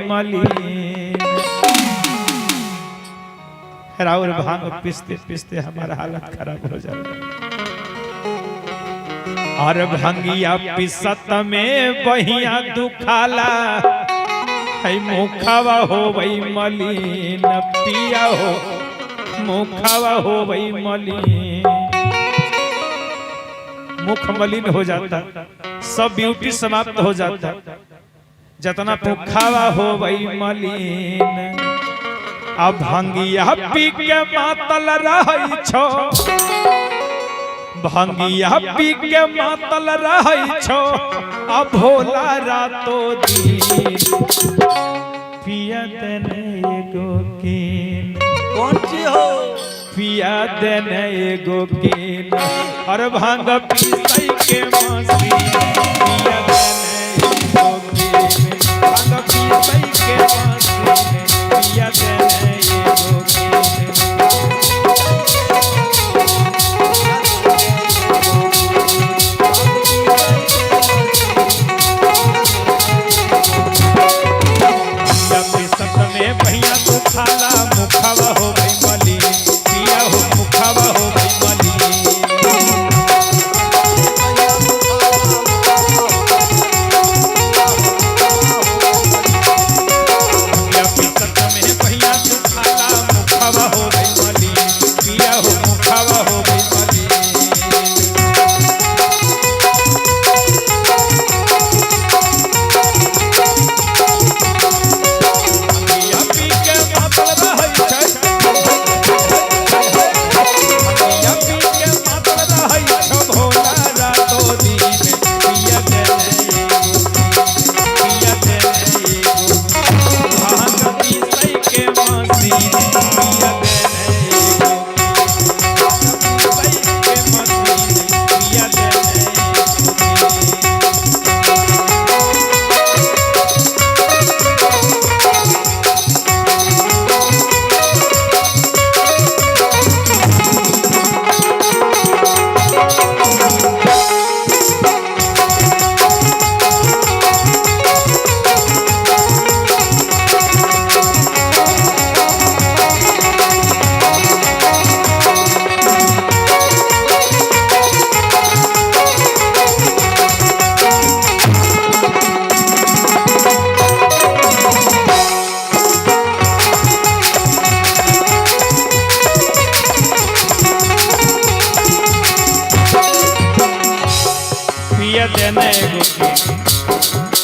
मलिन। राउर भांग पिसते पिसते हमारा हालत खराब हो जाता। और भंगिया पिसत में बहिया दुखाला है मुखवा हो वही मलिन। पिया हो मुखवा हो वही मलिन। मुख मलिन हो जाता, सब ब्यूटी समाप्त हो जाता। जतना मुखावा हो वही मलिन। अब भंगिया पी के मातल रहै छो, भंगिया पी के मातल रहै छो। अब भोला रातो दिन पिया देने एगो कीन। कौन सी हो? पिया देने एगो कीन। और भांग पीसै के मसीन पिया देने एगो कीन। भांग पीसै के मसीन पिया देने एगो कीन। भैया तो खाला मुखावा हो गई मलिन। पिया हो मुखावा हो गई मलिन। भैया तो खाला मुखावा हो गई मलिन। पिया हो मुखावा हो गई मलिन।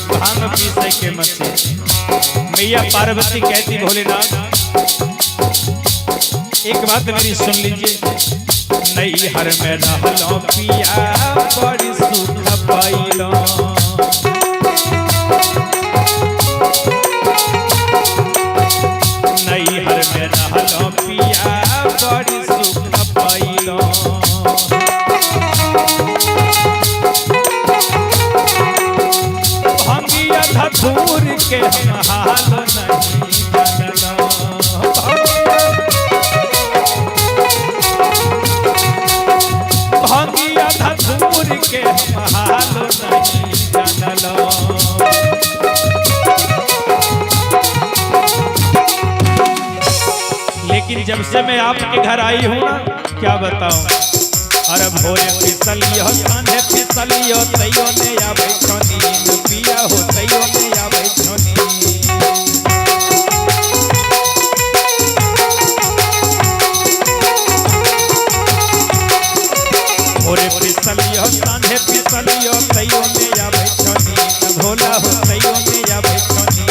भांग पीसे के मसीन। मैया पार्वती कहती भोलेनाथ एक बात मेरी सुन लीजिए। नैहर में रहलो पिया बड़ी सुख पाइलो। नैहर में रहलो पिया बड़ी सुख पाइलो। धतूर के हम हाल नहीं जानलो। भंगिया धतूर के हम हाल नहीं जानलो। लेकिन जब से मैं आपके घर आई हूँ ना, क्या बताऊं। अरे भोरे फिसलियो कान्हे फिसलियो तैयो ने आवे छोनी। पिया हो तैयो ने आवे छोनी। भोरे फिसलियो कान्हे फिसलियो तैयो ने आवे छोनी। भोला हो तैयो ने आवे छोनी।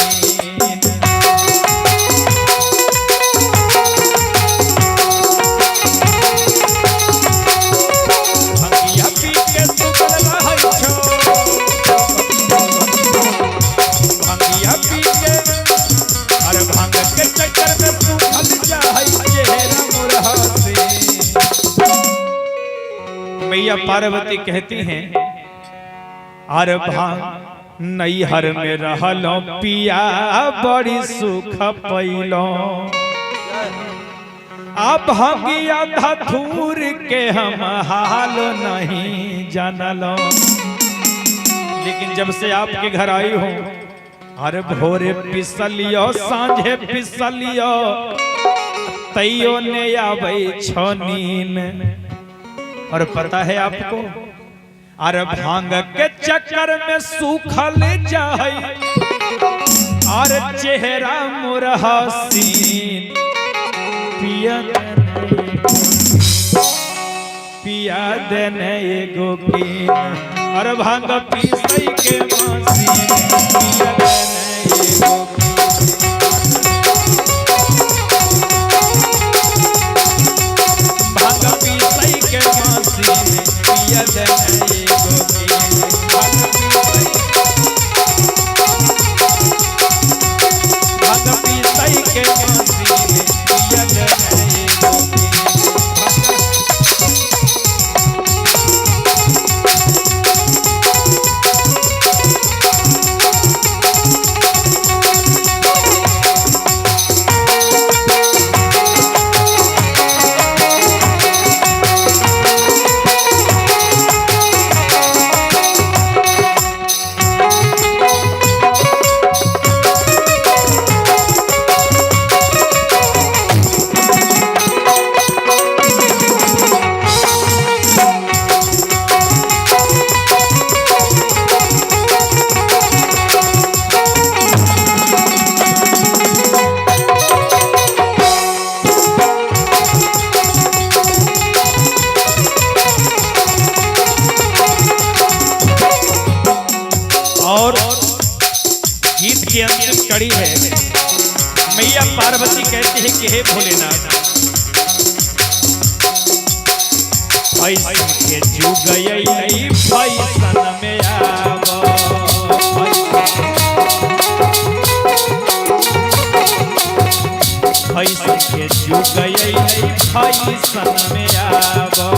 मैया पार्वती कहती हैं अरे भांग नैहर में रहलो पिया बड़ी सुख पैलो। अब भंगिया धतूर के हम हाल नहीं जानलो। लेकिन जब से आपके घर आई हूँ अरे भोरे पिसलियो सांझे पिसलियो तैयो ने आवे छनीन। और पता है आपको, अरे भांग के चक्कर में सूखल जाए और चेहरा मोर हसीन। पिया देने एगो कीन, और भांग पीसई के मसीन। पिया देने एगो भांग पीसई के मसीन। पिया देने एगो कीन, भांग पीसई के मसीन। पिया देने एगो कीन। और गीत की अंतिम कड़ी है। मैया पार्वती कहती है कि हे भोलेनाथ, फैसन के जुग नहीं फैसन में आवो। फैसन के जुग नहीं फैसन में आवो।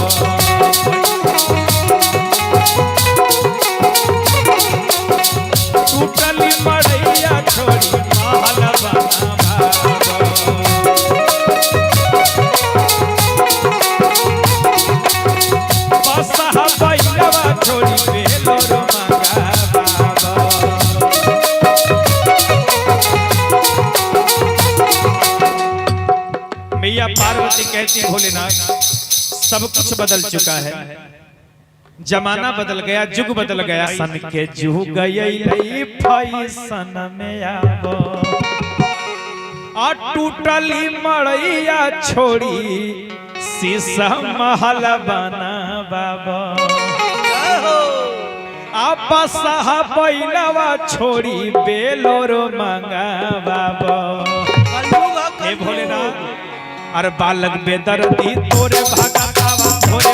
टूटली मड़ैया छोड़ी महल बनावो। बसहा बैलवा छोड़ी बेलोर मंगावो। मैया पार्वती कहती भोलेनाथ, सब कुछ बदल चुका है, जमाना बदल गया, जुग बदल गया। सन के जुग गई फैसन में आवो। आ टूटली मड़ैया छोड़ी शीशा महल बनावो। आ बसहा बैलवा छोड़ी बेलोर मंगावो। हे भोलेनाथ, अरे बालक बेदर्दी तोरे भागा भोरे